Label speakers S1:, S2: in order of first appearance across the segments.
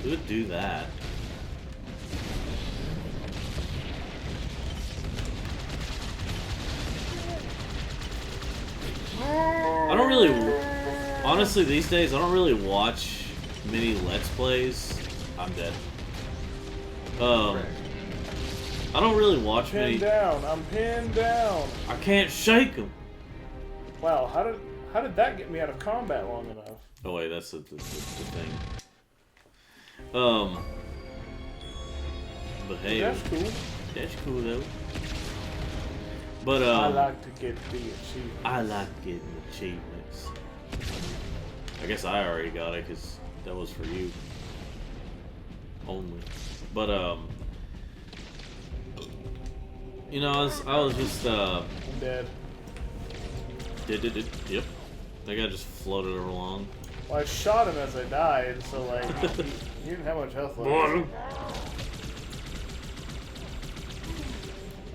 S1: Who would do that? I don't really... Honestly, these days, I don't really watch many Let's Plays. I'm dead. I don't really watch many...
S2: I'm pinned down.
S1: I can't shake him.
S2: Wow, how did that get me out of combat long enough?
S1: Oh wait, that's the thing. But hey,
S2: That's cool.
S1: That's cool though. But
S2: I like to get the achievements.
S1: I like getting achievements. I guess I already got it because that was for you only. But you know, I was just
S2: I'm dead.
S1: Yep. That guy just floated along.
S2: Well, I shot him as I died, so like he didn't have much health left.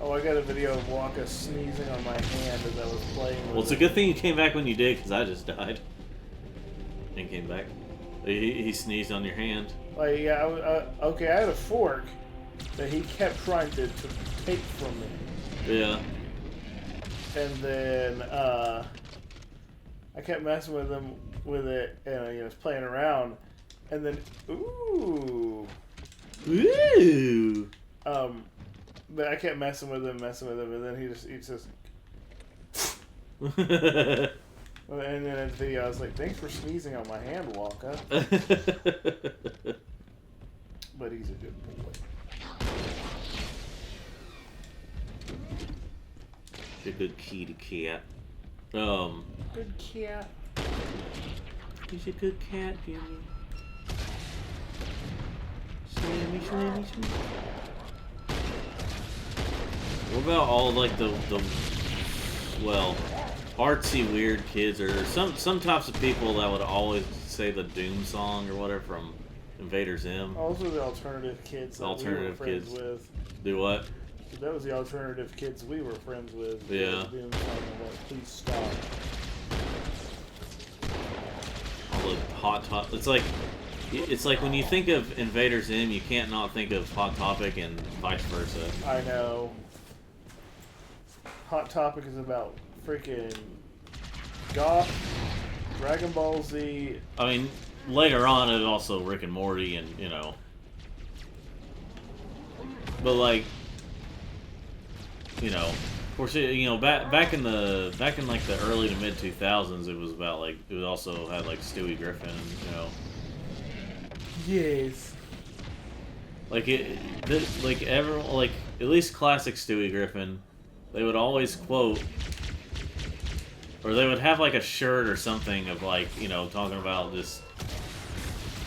S2: Oh, I got a video of Waka sneezing on my hand as I was playing with
S1: Well, it's a good thing you came back when you did, because I just died. And came back. He sneezed on your hand.
S2: Like, yeah, okay, I had a fork that he kept trying to take from me.
S1: Yeah.
S2: And then, I kept messing with him with it, and he was playing around, and then, ooh.
S1: Ooh.
S2: But I kept messing with him, and then he just and then in the video I was like, thanks for sneezing on my hand, Waka. But he's a good boy.
S1: He's a good kitty cat.
S2: Good cat.
S1: He's a good cat, Jimmy. Slimmy, slimmy, slimmy. What about all like the well, artsy weird kids or some types of people that would always say the Doom song or whatever from Invader Zim?
S2: Those are the alternative kids that we were friends with.
S1: Do what?
S2: That was the alternative kids we were friends with.
S1: Yeah.
S2: Doom song and like, please stop.
S1: All the hot it's like when you think of Invader Zim, you can't not think of Hot Topic and vice versa.
S2: I know. Hot Topic is about freaking Goth, Dragon Ball Z.
S1: I mean, later on it also Rick and Morty and, you know. But like, you know, of course, you know, back in like the early to mid 2000s, it was about like it also had like Stewie Griffin, you know.
S2: Yes.
S1: Like like at least classic Stewie Griffin, they would always quote, or they would have like a shirt or something of like, you know, talking about just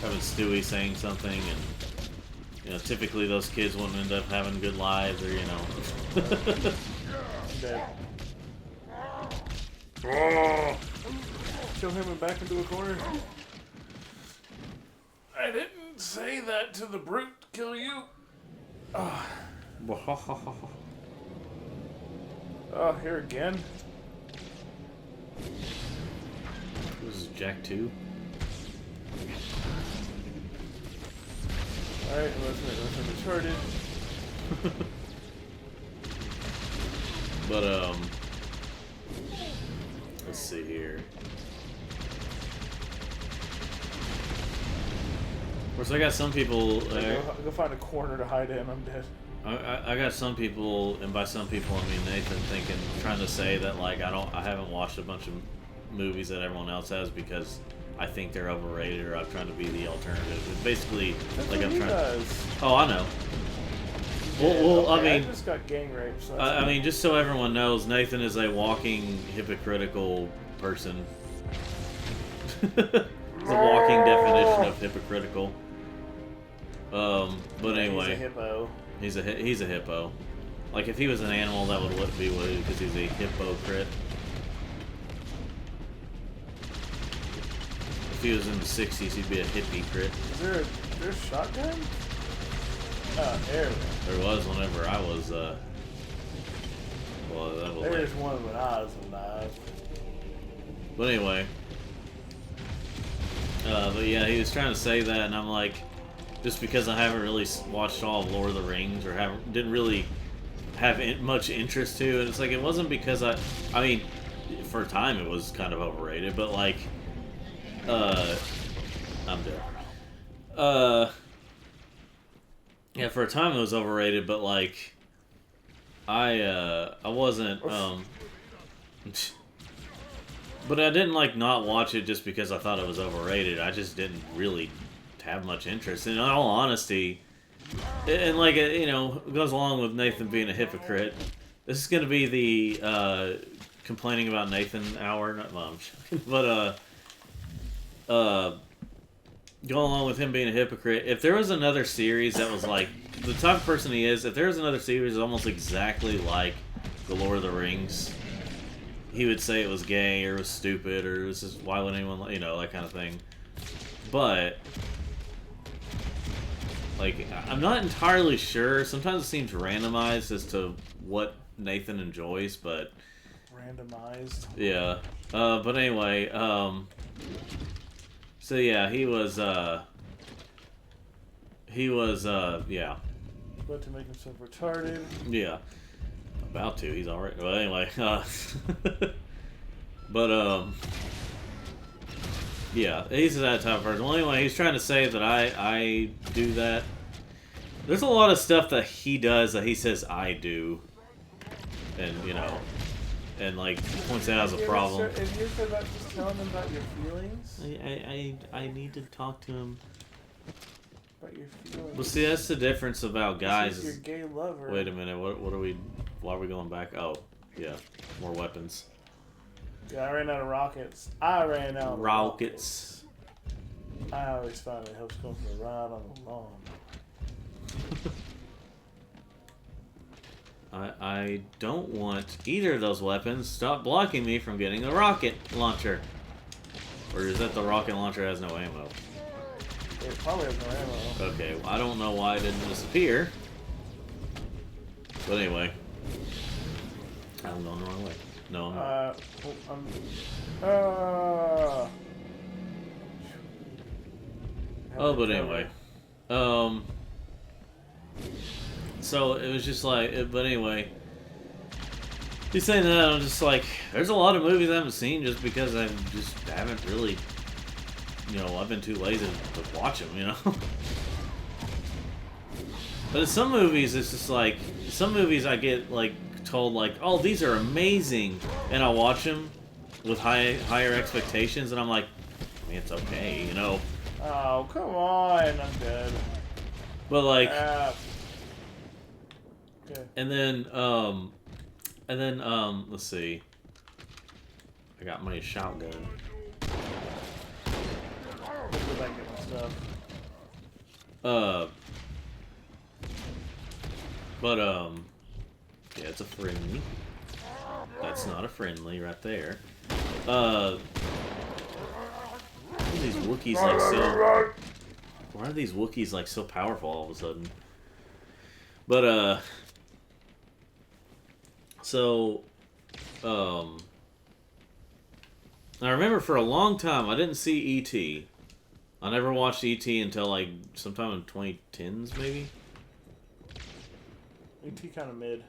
S1: having Stewie saying something, and you know, typically those kids wouldn't end up having good lives, or you know.
S2: Dead. Oh. Kill him and back into a corner. I didn't say that to the brute to kill you. Oh, here again.
S1: This is Jack 2.
S2: Alright, let's retarded.
S1: But let's see here. Of course, I got some people.
S2: Go find a corner to hide in. I'm dead.
S1: I got some people, and by some people I mean Nathan, trying to say that like I haven't watched a bunch of movies that everyone else has because I think they're overrated or I'm trying to be the alternative. It's basically
S2: That's
S1: like
S2: what
S1: I'm
S2: he
S1: trying.
S2: does.
S1: Oh, I know.
S2: Yeah,
S1: Well,
S2: okay,
S1: I mean,
S2: I just got gang raped. So
S1: I mean, just so everyone knows, Nathan is a walking hypocritical person. The walking definition of hypocritical. But anyway,
S2: he's a hippo.
S1: He's a hippo. Like if he was an animal, that would be what he, because he's a hypocrite. If he was in the '60s, he'd be a hippie crit.
S2: Is there a shotgun? Oh,
S1: there was whenever I was. Well, that was.
S2: There's one when I was alive.
S1: But anyway. But yeah, he was trying to say that, and I'm like, just because I haven't really watched all of Lord of the Rings or didn't really have much interest to it. It's like it wasn't because I mean, for a time it was kind of overrated, but like, I'm dead. Yeah, for a time it was overrated, but like, I wasn't, but I didn't like not watch it just because I thought it was overrated. I just didn't really have much interest. In all honesty, and like you know, it goes along with Nathan being a hypocrite. This is gonna be the complaining about Nathan hour, not mom, but going along with him being a hypocrite. If there was another series that was like the type of person he is, if there was another series almost exactly like the Lord of the Rings, he would say it was gay or it was stupid or this is why would anyone, you know, that kind of thing. But like, I'm not entirely sure. Sometimes it seems randomized as to what Nathan enjoys, but
S2: randomized.
S1: Yeah. But anyway, so yeah, he was, yeah.
S2: About to make himself retarded.
S1: Yeah. About to. He's already. Well, anyway, but, yeah, he's that type of person. Well, anyway, he's trying to say that I do that. There's a lot of stuff that he does that he says I do. And, you know, and, like, points out as a problem.
S2: If you're about just telling him about your feelings?
S1: I need to talk to him.
S2: About your feelings?
S1: Well, see, that's the difference about guys.
S2: This is your gay lover.
S1: Wait a minute, what are we, why are we going back? Oh, yeah, more weapons.
S2: Yeah, I ran out of rockets. I ran out of rockets. I always find it helps come from the ride on the lawn.
S1: I don't want either of those weapons. Stop blocking me from getting a rocket launcher. Or is that the rocket launcher has no ammo?
S2: It probably has no ammo.
S1: Okay, well, I don't know why it didn't disappear. But anyway. I'm going the wrong way. No, I'm not. Oh, but anyway. So it was just like, but anyway, he's saying that, I'm just like, there's a lot of movies I haven't seen just because I just haven't really, you know, I've been too lazy to watch them, you know. But in some movies, it's just like, some movies I get like told like, oh, these are amazing, and I watch them with higher expectations, and I'm like, I mean, it's okay, you know.
S2: Oh, come on, I'm dead.
S1: But like.
S2: Okay.
S1: And then, let's see. I got my shotgun.
S2: Let's go back and get my stuff.
S1: Yeah, it's a friendly. That's not a friendly right there. Why are these Wookiees like so... Why are these Wookiees like so powerful all of a sudden? But, so, I remember for a long time I didn't see E.T. I never watched E.T. until like sometime in 2010s maybe.
S2: E.T. kind of mid.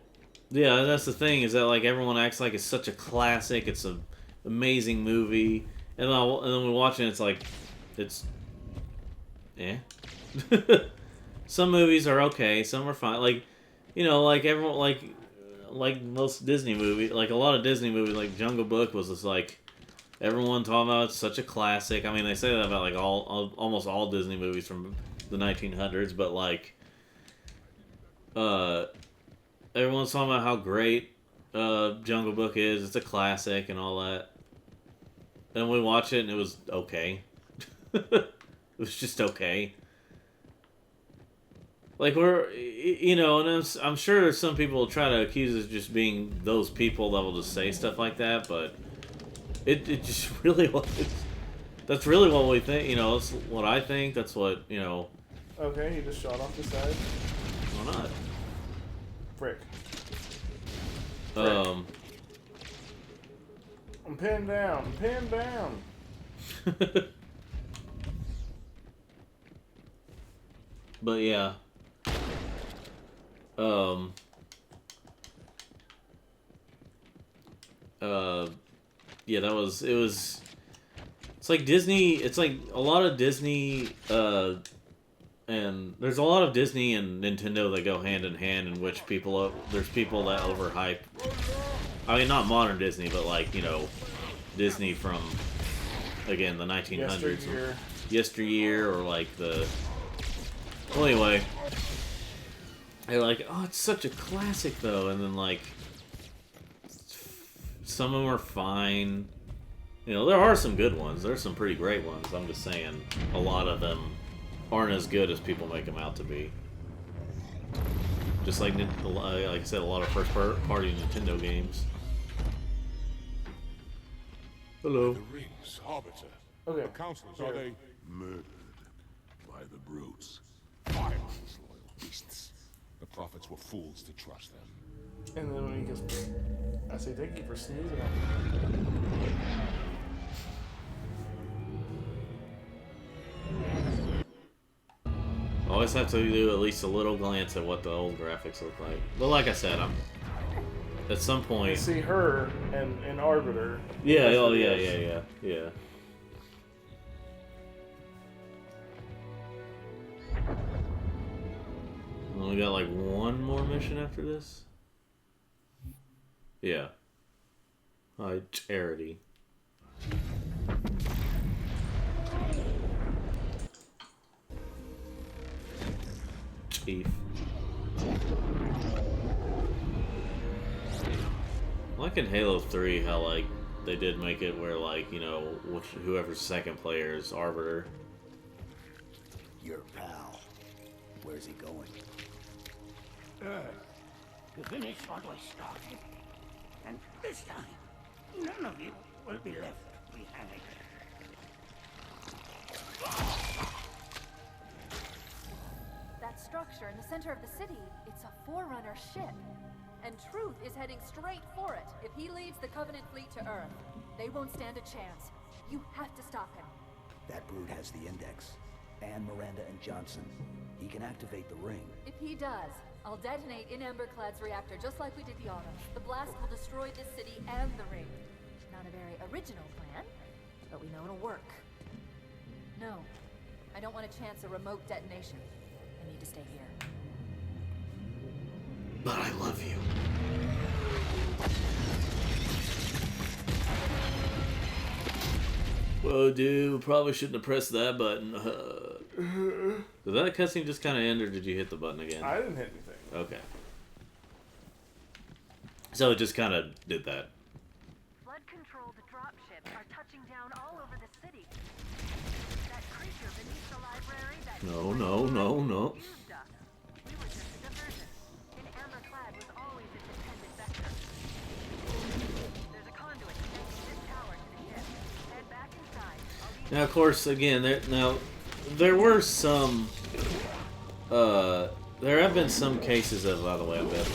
S1: Yeah, that's the thing, is that like everyone acts like it's such a classic, it's an amazing movie, and then we watch it, it's like, it's, eh. Some movies are okay, some are fine. Like, you know, like everyone, like most Disney movies, like a lot of Disney movies, like Jungle Book was just like, everyone talking about it's such a classic. I mean, they say that about like almost all Disney movies from the 1900s, but like, everyone's talking about how great Jungle Book is. It's a classic and all that. Then we watch it and it was okay. It was just okay. Like, we're, you know, and I'm sure there's some people who try to accuse us of just being those people that will just say stuff like that, but it just really was. That's really what we think, you know, it's what I think, that's what, you know.
S2: Okay, he just shot off the side.
S1: Why not?
S2: Frick.
S1: I'm
S2: pinned down. I'm pinned down.
S1: But yeah. Yeah, it was, it's like Disney, it's like a lot of Disney, and there's a lot of Disney and Nintendo that go hand in hand, in which there's people that overhype, I mean, not modern Disney, but like, you know, Disney from, again, the 1900s. Yesteryear, or like the, well, anyway, they're like, oh, it's such a classic though, and then like, some of them are fine. You know, there are some good ones. There's some pretty great ones. I'm just saying, a lot of them aren't as good as people make them out to be. Just like I said, a lot of first-party Nintendo games. Hello.
S3: The rings, Arbiter.
S2: Okay.
S3: The councils, are they murdered by the brutes? Fire, disloyal beasts. The prophets were fools to trust them.
S2: And then when he goes, I say thank you for sneezing on me.
S1: Always have to do at least a little glance at what the old graphics look like. But like I said, I'm at some
S2: You
S1: point.
S2: see her and Arbiter.
S1: Yeah. Oh yeah. We got like one more mission after this. Yeah. Charity. Chief. Like in Halo 3, how like they did make it where like, you know, whoever's second player is Arbiter.
S4: Your pal. Where's he going?
S5: To finish what we started. And this time, none of you will be left behind.
S6: That structure in the center of the city, it's a Forerunner ship. And Truth is heading straight for it. If he leads the Covenant fleet to Earth, they won't stand a chance. You have to stop him.
S4: That brute has the index. And Miranda and Johnson. He can activate the ring.
S6: If he does, I'll detonate in Emberclad's reactor just like we did the Autumn. The blast will destroy this city and the ring. Not a very original plan, but we know it'll work. No, I don't want to chance a remote detonation. I need to stay here.
S1: But I love you. Whoa, dude, probably shouldn't have pressed that button. Did that cutscene just kind of end, or did you hit the button again?
S2: I didn't hit anything.
S1: Okay. So it just kind of did that.
S6: Flood-controlled dropships are touching down all over the city. That creature beneath the library that...
S1: No.
S6: used us. We were just a diversion. And Emberclad was always its intended vector. There's a conduit connecting this tower to the ship. Head back inside.
S1: Now, of course, again, there were some, there have been some cases of, by the way, I bet,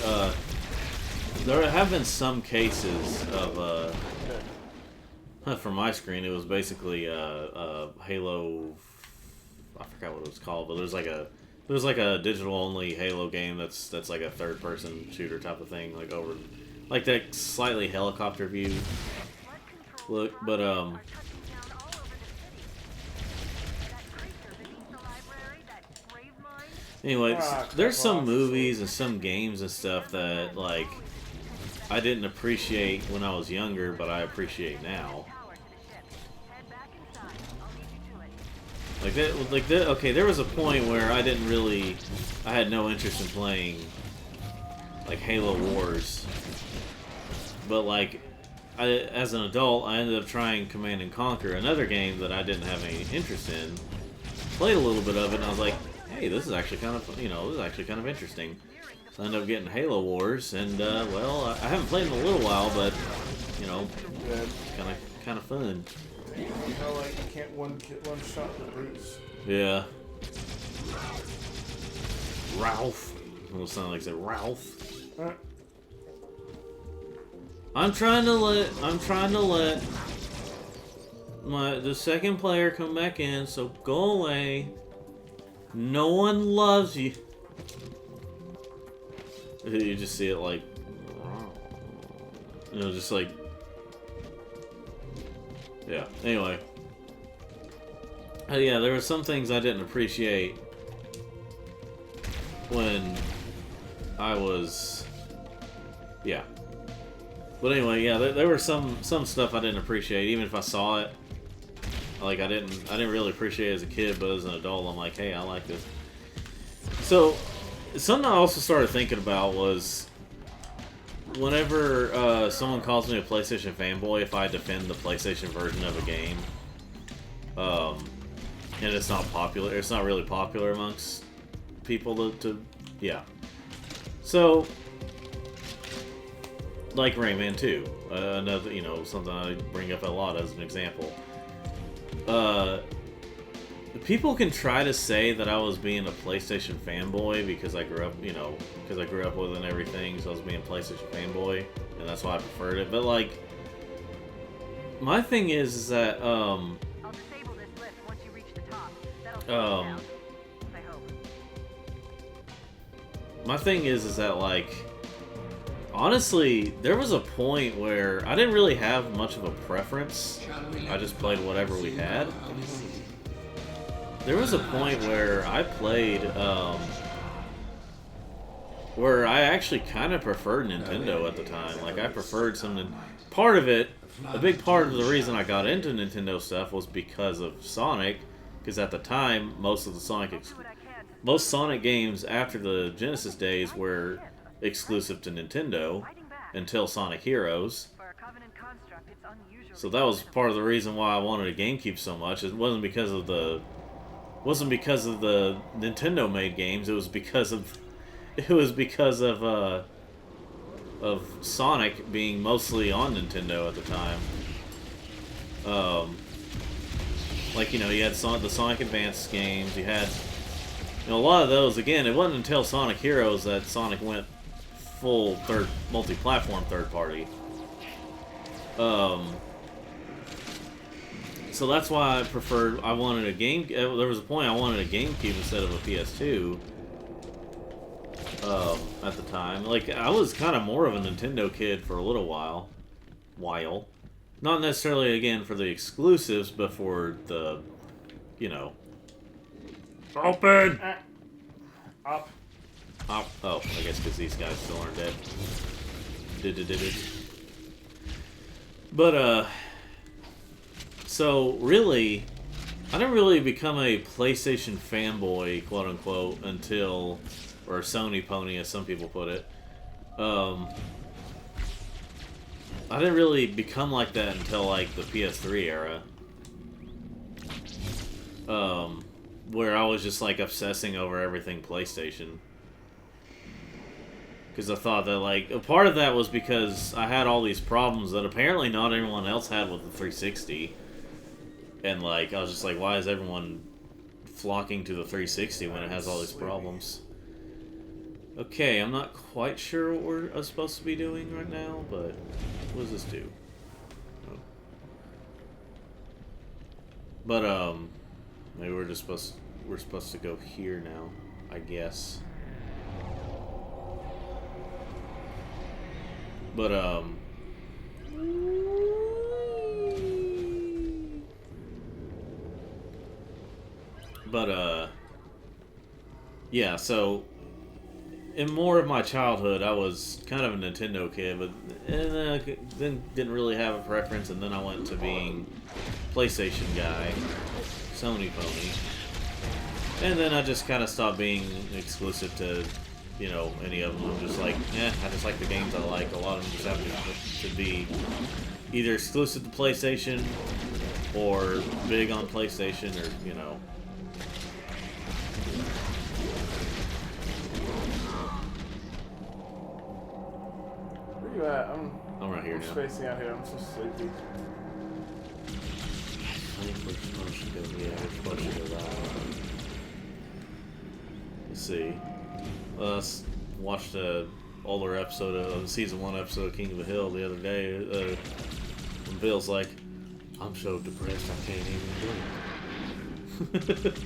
S1: there have been some cases of, from my screen, it was basically, Halo, I forgot what it was called, but there's like a digital-only Halo game that's like a third-person shooter type of thing, like over, like that slightly helicopter view look, but, anyway, there's some movies and some games and stuff that, like, I didn't appreciate when I was younger, but I appreciate now. Okay, there was a point where I had no interest in playing, like, Halo Wars. But, like, as an adult, I ended up trying Command and Conquer, another game that I didn't have any interest in. Played a little bit of it, and I was like, hey, this is actually kind of, interesting. So I ended up getting Halo Wars, and, well, I haven't played in a little while, but, you know, kind of fun.
S2: You know, like, you can't one shot the brutes.
S1: Yeah. Ralph. It almost sounded like it said Ralph. I'm trying to let the second player come back in, so go away. No one loves you. You just see it like, you know, just like, yeah. Anyway, yeah, there were some things I didn't appreciate when I was, yeah. But anyway, yeah, there were some stuff I didn't appreciate, even if I saw it. Like I didn't really appreciate it as a kid, but as an adult, I'm like, hey, I like this. So something I also started thinking about was whenever someone calls me a PlayStation fanboy, if I defend the PlayStation version of a game, and it's not popular, it's not really popular amongst people to yeah. So, like Rayman 2, another, you know, something I bring up a lot as an example. People can try to say that I was being a PlayStation fanboy because I grew up, you know, because I grew up with it and everything, so I was being a PlayStation fanboy, and that's why I preferred it. But like, my thing is that
S6: I'll disable this lift once you reach the top. That'll slow it down, I hope.
S1: my thing is that like, honestly, there was a point where I didn't really have much of a preference. I just played whatever we had. There was a point where I played, where I actually kind of preferred Nintendo at the time. Like, I preferred some... Part of it, a big part of the reason I got into Nintendo stuff was because of Sonic. Because at the time, most Sonic games after the Genesis days were exclusive to Nintendo until Sonic Heroes. So that was part of the reason why I wanted a GameCube so much. It wasn't because of the Nintendo made games. It was because of Sonic being mostly on Nintendo at the time. Like, you know, you had the Sonic Advance games. You had, you know, a lot of those. Again, it wasn't until Sonic Heroes that Sonic went full multi-platform third party. So that's why I wanted a game. There was a point I wanted a GameCube instead of a PS2. At the time, like, I was kind of more of a Nintendo kid for a little while. Not necessarily, again, for the exclusives, but for the, you know. Open!
S2: Up.
S1: Oh, I guess because these guys still aren't dead. But, so, really, I didn't really become a PlayStation fanboy, quote-unquote, until, or Sony pony, as some people put it. I didn't really become like that until, like, the PS3 era. Where I was just, like, obsessing over everything PlayStation. Because I thought that, like, a part of that was because I had all these problems that apparently not everyone else had with the 360. And, like, I was just like, why is everyone flocking to the 360 when it has all these problems? Okay, I'm not quite sure what we're supposed to be doing right now, but what does this do? Oh. But, maybe we're supposed to go here now, I guess. But, yeah, so in more of my childhood, I was kind of a Nintendo kid, but then didn't really have a preference, and then I went to being PlayStation guy, Sony pony, and then I just kind of stopped being exclusive to, you know, any of them. I'm just like, I just like the games I like. A lot of them just have to be either exclusive to PlayStation or big on PlayStation, or, you know.
S2: Where you at?
S1: I'm right here
S2: I'm
S1: now.
S2: spacing out here. I'm so sleepy.
S1: I think we're supposed to go, yeah, we're supposed to go that way. Let's see. Let's watch the older episode of the season 1 episode of King of the Hill the other day. When Bill's like, I'm so depressed I can't even drink.